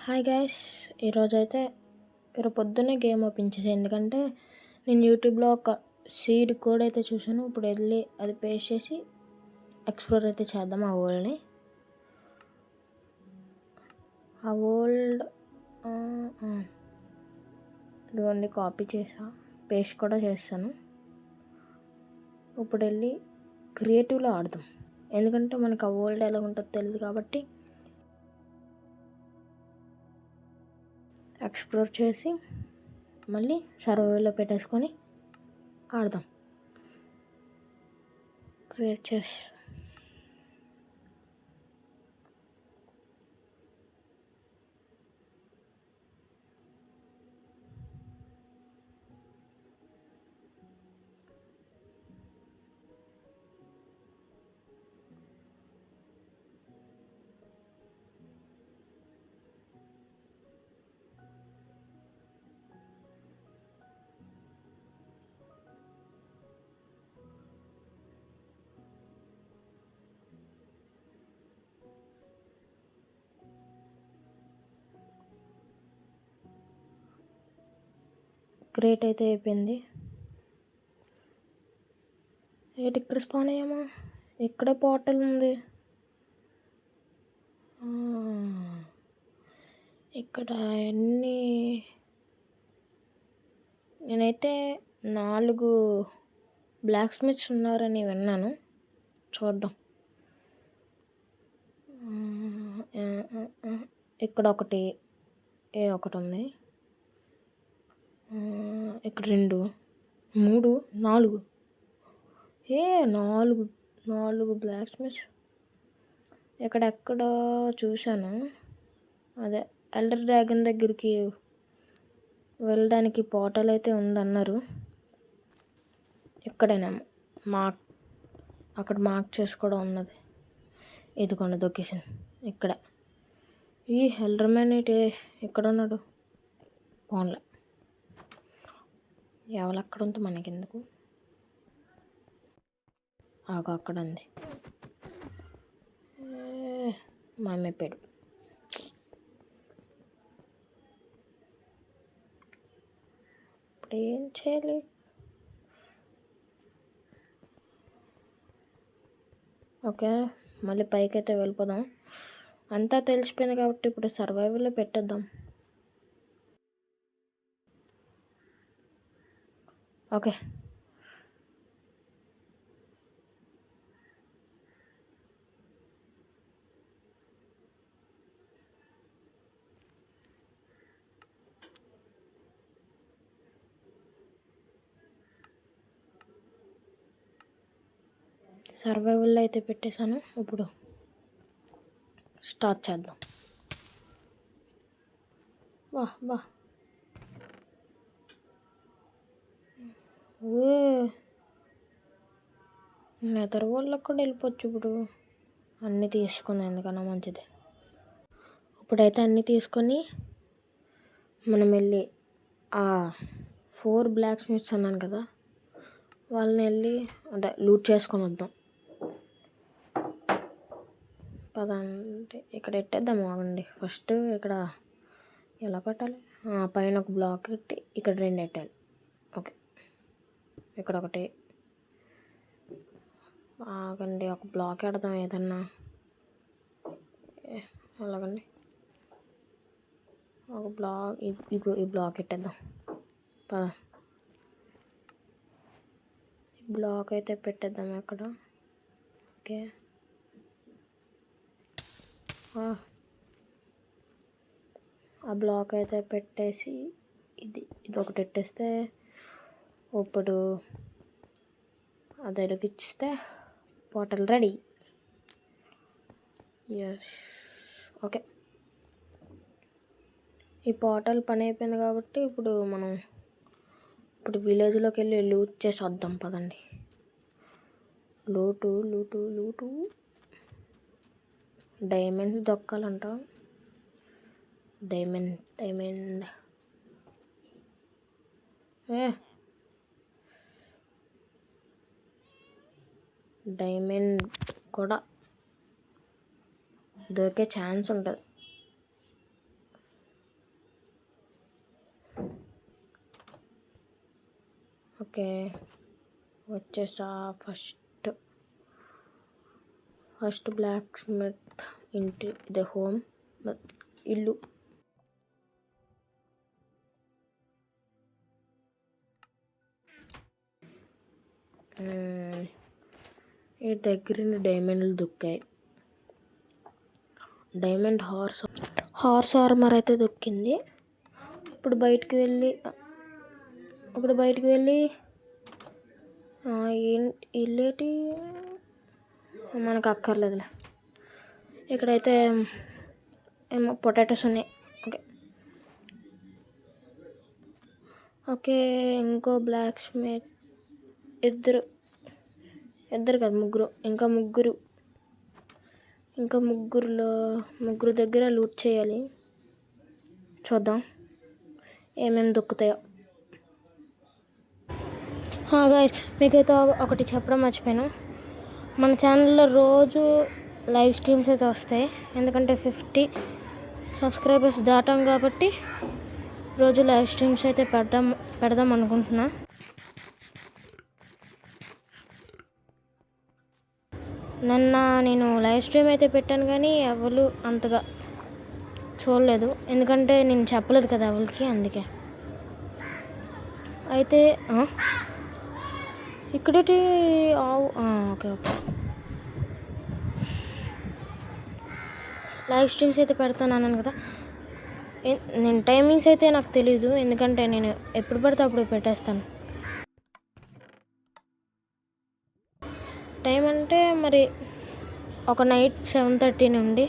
Hi guys, ఈరోజైతే పొద్దున్నే game open చేసాను. ఎందుకంటే నేను యూట్యూబ్లో ఒక సీడ్ కోడ్ అయితే చూసాను. ఇప్పుడు వెళ్ళి అది పేస్ట్ చేసి ఎక్స్ప్లోర్ అయితే చేద్దాం ఆ వరల్డ్ని. ఆ వరల్డ్ ఇదిగోండి, కాపీ చేసా, పేస్ట్ కూడా చేస్తాను. ఇప్పుడు వెళ్ళి క్రియేటివ్లో ఆడదాం. ఎందుకంటే మనకు ఆ వరల్డ్ ఎలా ఉంటుందో తెలియదు కాబట్టి ఎక్స్ప్లోర్ చేసి మళ్ళీ సర్వర్లో పెట్టేసుకొని ఆడదాం. క్రియేట్ చేసి క్రియేట్ అయితే అయిపోయింది. ఏంటి ఇక్కడ స్పాన్ అయ్యామా? ఇక్కడే పోర్టల్ ఉంది. ఇక్కడ నేనైతే 4 బ్లాక్ స్మిత్స్ ఉన్నారని విన్నాను. చూద్దాం. ఇక్కడ ఒకటి ఉంది. ఇక్కడ 2, 3, 4 4 బ్లాక్ స్మిత్స్ ఎక్కడెక్కడో చూశాను. అదే ఎల్డర్ డ్రాగన్ దగ్గరికి వెళ్ళడానికి పోర్టల్ అయితే ఉందన్నారు. ఇక్కడేనేమో అక్కడ మార్క్ చేసి కూడా ఉన్నది. ఇదిగోండి లొకేషన్ ఇక్కడ. ఈ ఎల్డర్ మ్యాన్ ఇక్కడ ఉన్నాడు. పోన్లే, ఎవరు అక్కడ ఉంటే మనకెందుకు. అక్కడ ఉంది, మామెప్పాడు. ఇప్పుడు ఏం చేయాలి? ఓకే, మళ్ళీ పైకి అయితే వెళ్ళిపోదాం. అంతా తెలిసిపోయింది కాబట్టి ఇప్పుడు సర్వైవల్లో పెట్టేద్దాం. ఓకే, సర్వైవల్లో అయితే పెట్టేశాను. ఇప్పుడు స్టార్ట్ చేద్దాం. బా నెదర్ వాళ్ళకి కూడా వెళ్ళిపోవచ్చు. ఇప్పుడు అన్నీ తీసుకుని ఎందుకన్నా మంచిది. ఇప్పుడైతే అన్నీ తీసుకొని మనం వెళ్ళి ఆ 4 బ్లాక్ స్మిత్స్ అన్నాను కదా, వాళ్ళని వెళ్ళి అదే లూట్ చేసుకొని వద్దాం. పదంటే ఇక్కడ పెట్టేద్దాం. ఆగండి, ఫస్ట్ ఇక్కడ ఎలా పెట్టాలి? పైన ఒక బ్లాక్ పెట్టి ఇక్కడ 2 పెట్టాలి. ఓకే, ఇక్కడ ఒకటి. ఆగండి, ఒక బ్లాక్ పెడదాం ఏదన్నా. అలాగండి, ఒక బ్లాక్ ఈ బ్లాక్ పెట్టేద్దాం. బ్లాక్ అయితే పెట్టేద్దాం అక్కడ. ఓకే, ఆ బ్లాక్ అయితే పెట్టేసి ఇది ఒకటి పెట్టేస్తే ఇప్పుడు అది వెలిగిస్తే పోర్టల్ రెడీ. Yes, okay. ఈ పోర్టల్ పని అయిపోయింది కాబట్టి ఇప్పుడు మనం విలేజ్లోకి వెళ్ళి లూట్ చేసి వద్దాం. పదండి, లూటు డైమండ్స్ దొక్కాలంట. డైమండ్ డైమండ్ కూడా దొరికే ఛాన్స్ ఉంటుంది. ఓకే, వచ్చేసా. ఫస్ట్ బ్లాక్ స్మిత్ ఇంటి ద హోమ్, ఇల్లు. ఈ దగ్గర డైమండ్లు దొక్కాయి. డైమండ్ హార్స్ ఆర్మర్ అయితే దొక్కింది. ఇప్పుడు బయటికి వెళ్ళి ఇల్లేటి మనకు అక్కర్లేదులే. ఇక్కడైతే ఏమో పొటాటోస్ ఉన్నాయి. ఓకే, ఇంకో బ్లాక్ స్మిత్, ఇద్దరు కాదు, ముగ్గురు. ఇంకా ముగ్గురు దగ్గర లూట్ చేయాలి. చూద్దాం ఏమేమి దొక్కుతాయో. గాయ్స్, మీకైతే ఒకటి చెప్పడం మర్చిపోయాను. మన ఛానల్లో రోజు లైవ్ స్ట్రీమ్స్ అయితే వస్తాయి. ఎందుకంటే 50 సబ్స్క్రైబర్స్ దాటాం కాబట్టి రోజు లైవ్ స్ట్రీమ్స్ అయితే పెడదాం అనుకుంటున్నా. నేను లైవ్ స్ట్రీమ్ అయితే పెట్టాను కానీ ఎవరు అంతగా చూడలేదు. ఎందుకంటే నేను చెప్పలేదు కదా ఎవరికి, అందుకే. అయితే ఇక్కడేటి ఓకే లైవ్ స్ట్రీమ్స్ అయితే పెడతాను అన్నాను కదా. నేను టైమింగ్స్ అయితే నాకు తెలీదు, ఎందుకంటే నేను ఎప్పుడు పడితే అప్పుడు పెట్టేస్తాను. టైం అంటే మరి ఒక నైట్ 7:30 నుండి.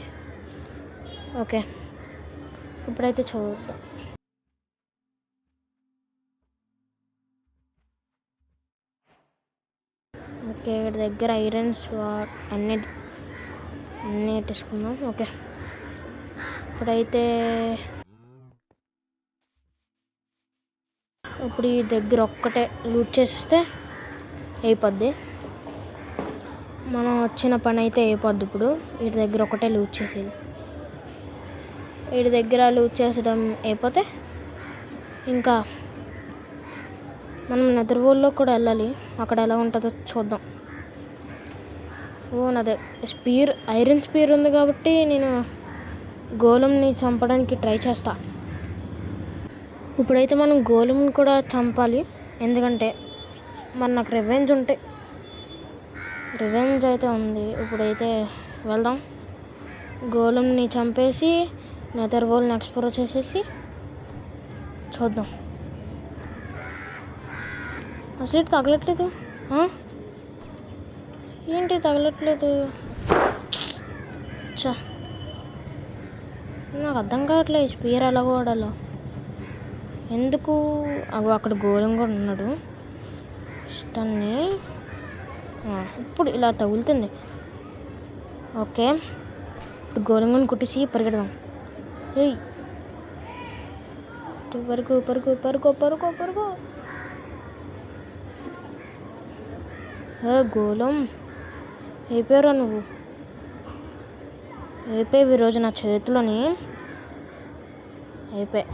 ఓకే, ఇప్పుడైతే చూద్దాం. ఓకే, ఇక్కడ దగ్గర ఐరన్ స్వాట్ అన్నీ తీసుకుందాం. ఓకే, ఇప్పుడు ఈ దగ్గర ఒక్కటే లూట్ చేసేస్తే అయిపోద్ది. మనం వచ్చిన పని అయితే అయిపోద్ది. ఇప్పుడు వీటి దగ్గర ఒకటే లూట్ చేసేది. వీటి దగ్గర లూట్ చేసడం అయిపోతే ఇంకా మనం నెదర్ వరల్డ్లో కూడా వెళ్ళాలి. అక్కడ ఎలా ఉంటుందో చూద్దాం. నాదే ఐరన్ స్పీర్ ఉంది కాబట్టి నేను గోళంని చంపడానికి ట్రై చేస్తా. ఇప్పుడైతే మనం గోళంని కూడా చంపాలి, ఎందుకంటే మరి నాకు రివెంజ్ అయితే ఉంది. ఇప్పుడైతే వెళ్దాం. గోళంని చంపేసి నెదర్ వరల్డ్ని ఎక్స్ప్లోర్ చేసేసి చూద్దాం. అసలు తగలట్లేదు. ఏంటి తగలట్లేదు? నాకు అర్థం కావట్లేదు స్పీర్ ఎలా వాడాలో. ఎందుకు అక్కడ గోళం కూడా ఉన్నాడు. ఇష్టాన్ని ఇప్పుడు ఇలా తగులుతుంది. ఓకే, ఇప్పుడు గోళంగా కుట్టేసి పరిగెడదాం. పరుగు. గోళం అయిపోయారా నువ్వు? అయిపోయావు ఈరోజు నా చేతిలోని. అయిపోయి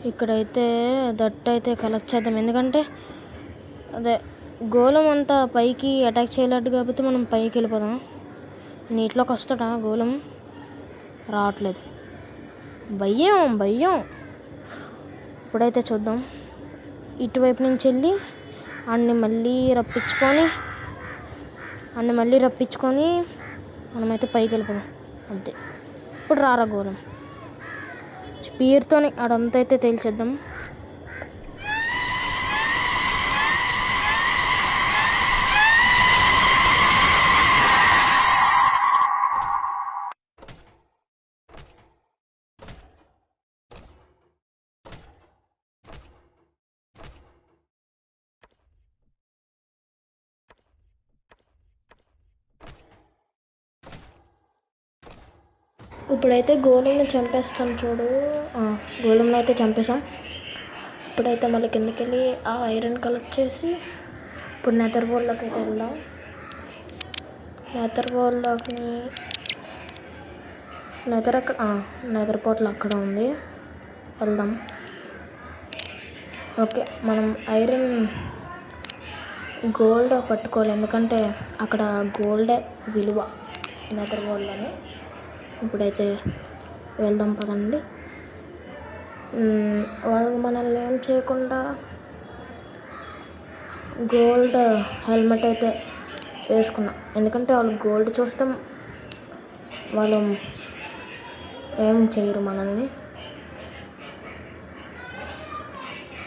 ఇక్కడైతే దట్టు అయితే కలెక్ట్ చేద్దాం. ఎందుకంటే అదే గోళం అంతా పైకి అటాక్ చేయలేడు కాబట్టి మనం పైకి వెళ్ళిపోదాం. నీటిలోకి వస్తాడా గోళం? రావట్లేదు. భయం. ఇప్పుడైతే చూద్దాం. ఇటువైపు నుంచి వెళ్ళి అన్ని మళ్ళీ రప్పించుకొని మనమైతే పైకి వెళ్ళిపోదాం. అంతే. ఇప్పుడు రారా గోళం. స్పీర్తోని అడంతా అయితే తేల్చేద్దాం. ఇప్పుడైతే గోళంని చంపేస్తాం చూడు. గోళంని అయితే చంపేసాం. ఇప్పుడైతే మళ్ళీ కిందకి వెళ్ళి ఆ ఐరన్ కలెక్ట్ చేసి ఇప్పుడు నెదర్ వరల్డ్లోకి అయితే వెళ్దాం. నెదర్ పోర్టల్ అక్కడ ఉంది, వెళ్దాం. ఓకే, మనం ఐరన్ గోల్డ్ పట్టుకోవాలి, ఎందుకంటే అక్కడ గోల్డే విలువ నెదర్ వరల్డ్లోనే. ఇప్పుడైతే వెళ్దాం పదండి. వాళ్ళు మనల్ని ఏం చేయకుండా గోల్డ్ హెల్మెట్ అయితే వేసుకున్నా, ఎందుకంటే వాళ్ళు గోల్డ్ చూస్తే వాళ్ళు ఏం చేయరు మనల్ని.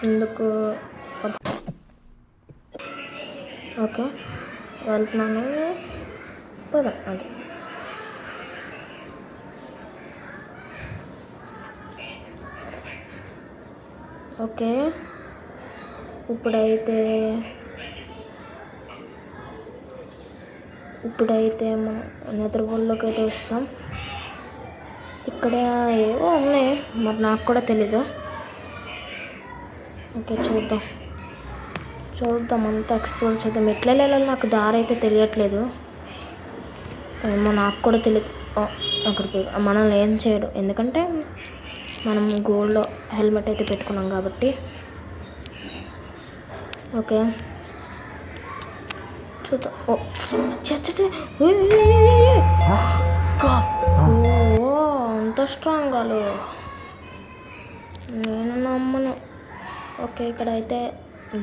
ఎందుకు ఓకే వెళ్తున్నాను, పద. అది ఓకే, ఇప్పుడైతే మనం నెదర్ వరల్డ్లోకి అయితే వస్తాం. ఇక్కడ ఏవో ఉన్నాయి, మరి నాకు కూడా తెలీదు. ఓకే, చూద్దాం అంతా ఎక్స్ప్లోర్ చేద్దాం. ఎట్లా వెళ్ళాలో నాకు దారి అయితే తెలియట్లేదు, ఏమో నాకు కూడా తెలియదు. అక్కడికి మనల్ని ఏం చేయడు, ఎందుకంటే మనం గోల్డ్లో హెల్మెట్ అయితే పెట్టుకున్నాం కాబట్టి. ఓకే చూద్దాం. అంత స్ట్రాంగ్ వాళ్ళు, నేను నమ్మను. ఓకే, ఇక్కడ అయితే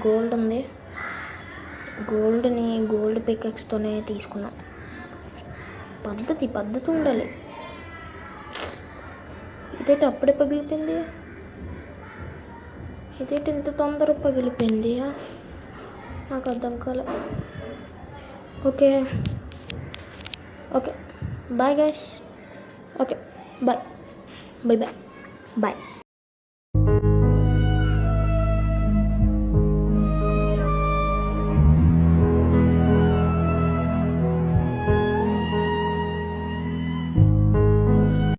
గోల్డ్ ఉంది. గోల్డ్ పికెక్స్తోనే తీసుకున్నాం. పద్ధతి ఉండాలి. ఇదేంటి అప్పుడే పగిలిపోయింది, ఇదేంటి ఇంత తొందరగా పగిలిపోయింది, నాకు అర్థం కాలే. Okay bye guys. Okay bye.